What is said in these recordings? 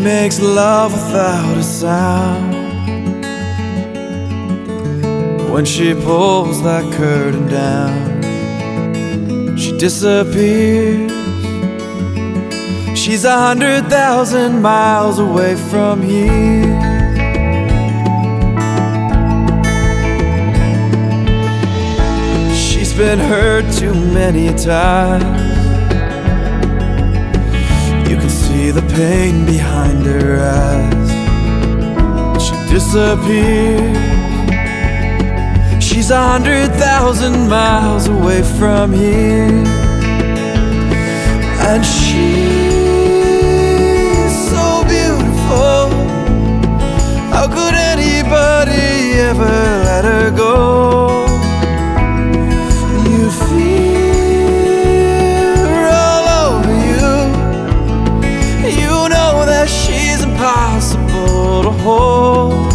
makes love without a sound. When she pulls that curtain down, she disappears. She's 100,000 miles away from here. She's been hurt too many times. You can see the pain behind her eyes. She disappears. She's 100,000 miles away from here. And she's so beautiful. How could anybody ever let her go? You feel her all over you. You know that she's impossible to hold.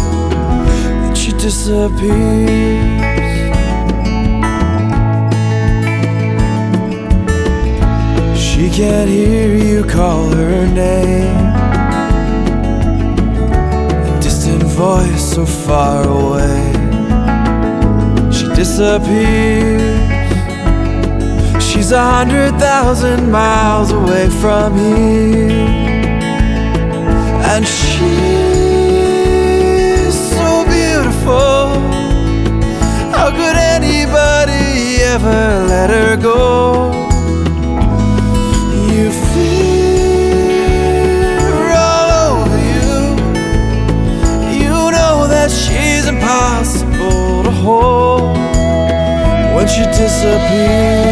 And she disappears. She can't hear you call her name. A distant voice so far away. She disappears. She's 100,000 miles away from here. And she's so beautiful. How could anybody ever let her go? You feel her all over you. You know that she's impossible to hold when she disappears.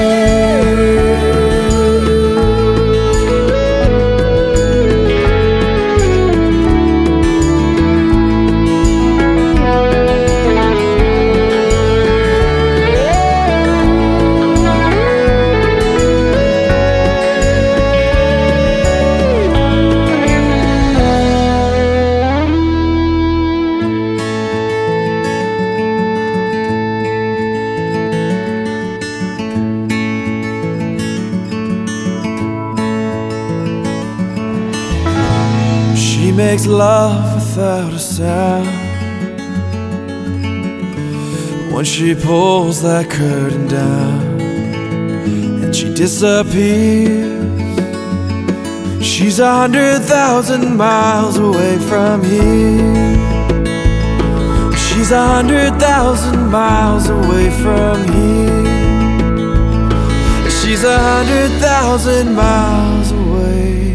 She makes love without a sound. When she pulls that curtain down and she disappears. She's 100,000 miles away from here. She's 100,000 miles away from here. She's 100,000 miles away.